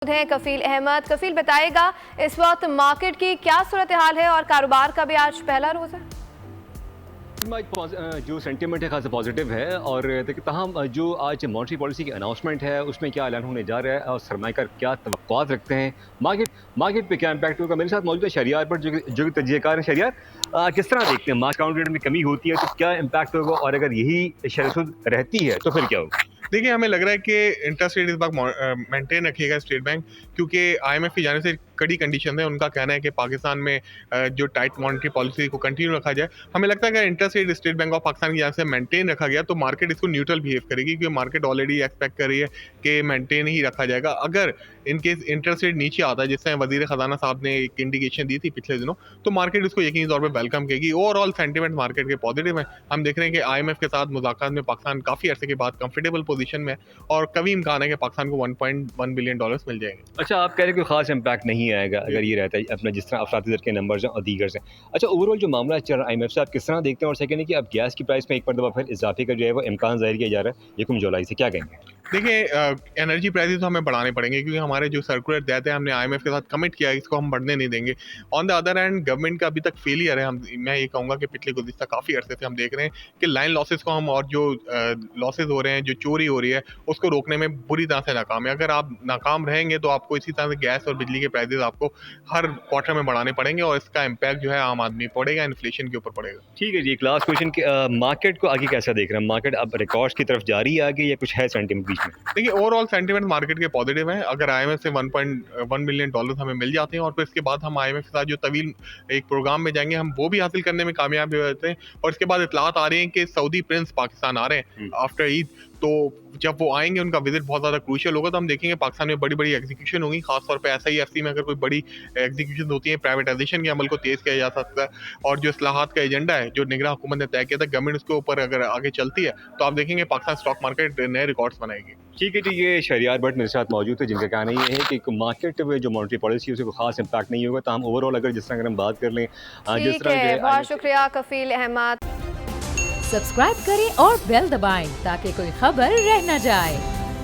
हैं कफील अहमद। कफील बताएगा इस वक्त मार्केट की क्या सूरत हाल है और कारोबार का भी आज पहला रोज है। जो सेंटीमेंट है खासा पॉजिटिव है और देखिए तहम जो आज मॉनेटरी पॉलिसी की अनाउंसमेंट है उसमें क्या ऐलान होने जा रहा है और सरमाएकार क्या तवक्कुआत रखते हैं, मार्केट पे क्या इम्पैक्ट होगा। मेरे साथ मौजूद है शहरियार पर जो तजिएकार है। शहरियार, किस तरह देखते हैं मार्केट काउंट रेट में कमी होती है तो क्या इम्पैक्ट होगा और अगर यही शरह रहती है तो फिर क्या होगा। देखिए, हमें लग रहा है कि इंटरेस्ट रेट इस बार मेंटेन रखिएगा स्टेट बैंक, क्योंकि आईएमएफ की जाने से कड़ी कंडीशन है। उनका कहना है कि पाकिस्तान में जो टाइट मॉनेटरी पॉलिसी को कंटिन्यू रखा जाए। हमें लगता है कि interest rate state bank of Pakistan की जाने से मेंटेन रखा गया तो मार्केट इसको न्यूट्रल बिहेव करेगी, क्योंकि मार्केट ऑलरेडी एक्सपेक्ट कर रही है कि मेंटेन ही रखा जाएगा। अगर इनकेस इंटरेस्ट रेट नीचे आता है, जिस तरह वजीर खजाना साहब ने एक इंडिकेशन दी थी पिछले दिनों, तो मार्केट इसको यकीनी तौर पर वेलकम करेगी। ओवरऑल सेंटीमेंट मार्केट के पॉजिटिव है। हम देख रहे हैं कि आईएमएफ के साथ मुज़ाकरात में पाकिस्तान काफ़ी अरसे के बाद कंफर्टेबल पोजीशन में है और कभी इम्कान है कि पाकिस्तान को $1.1 बिलियन मिल जाएंगे। अच्छा, आप कह रहे हैं कोई खास इम्पैक्ट नहीं आएगा अगर ये रहता है अपना जिस तरह अफराती दर के नंबर्स हैं और दीगर हैं। अच्छा, ओवरऑल जो मामला चल रहा है आईएमएफ से आप किस तरह देखते हैं और सेकंड है कि अब गैस की प्राइस में एक दफ़ा फिर इजाफे का जो है वो इम्कान जाहिर किया जा रहा है 1 जुलाई से, क्या कहेंगे। देखिए, एनर्जी प्राइसेस तो हमें बढ़ाने पड़ेंगे, क्योंकि हमारे जो सर्कुलर देते हैं हमने आईएमएफ के साथ कमिट किया है, इसको हम बढ़ने नहीं देंगे। On the other hand government का अभी तक फेलियर है। मैं ये कहूँगा कि पिछले गुज़िश्ता काफ़ी अरसे से हम देख रहे हैं कि लाइन लॉसेस को हम और जो लॉसेस हो रहे हैं, जो चोरी हो रही है, उसको रोकने में बुरी तरह से नाकाम है। अगर आप नाकाम रहेंगे तो आपको इसी तरह से गैस और बिजली के प्राइसेस आपको हर क्वार्टर में बढ़ाने पड़ेंगे और इसका इम्पैक्ट जो है आम आदमी पड़ेगा, इन्फ्लेशन के ऊपर पड़ेगा। ठीक है जी, एक लास्ट क्वेश्चन, मार्केट को आगे कैसा देख रहे हैं। मार्केट अब रिकॉर्ड्स की तरफ जा रही है आगे या कुछ है सेंटीमेंट बीच में। देखिए, ओवरऑल सेंटीमेंट मार्केट के पॉजिटिव हैं। अगर आईएमएफ से $1.1 बिलियन हमें मिल जाते हैं और फिर इसके बाद हम आईएमएफ के साथ जो तवील एक प्रोग्राम में जाएंगे, हम वो भी हासिल करने में कामयाब हो जाते हैं। और इसके बाद इतलात आ रही हैं कि सऊदी प्रिंस पाकिस्तान आ रहे हैं आफ्टर ईद। तो जब वो आएंगे उनका विजिट बहुत ज़्यादा क्रूशियल होगा। तो हम देखेंगे पाकिस्तान में बड़ी बड़ी एग्जीक्यूशन होगी, खासतौर पे एसआईएफसी में अगर कोई बड़ी एग्जीक्यूशन होती है, प्राइवेटाइजेशन के अमल को तेज़ किया जा सकता है। और जो इस्लाहात का एजेंडा है जो निगरान हुकूमत ने तय किया था, गवर्नमेंट उसके ऊपर अगर आगे चलती है तो आप देखेंगे पाकिस्तान स्टॉक मार्केट नए रिकॉर्ड्स बनाएगी। ठीक है जी, ये शहरियार भट्ट मेरे साथ मौजूद है जिनका कहना ये है कि मार्केट में जो मॉनेटरी पॉलिसी है उससे कोई खास इम्पैक्ट नहीं होगा। तो हम ओवरऑल अगर जिस तरह अगर हम बात कर लें जिस ठीक तरह है, बहुत शुक्रिया कफील अहमद। सब्सक्राइब करें और बेल दबाएं ताकि कोई खबर रह न जाए।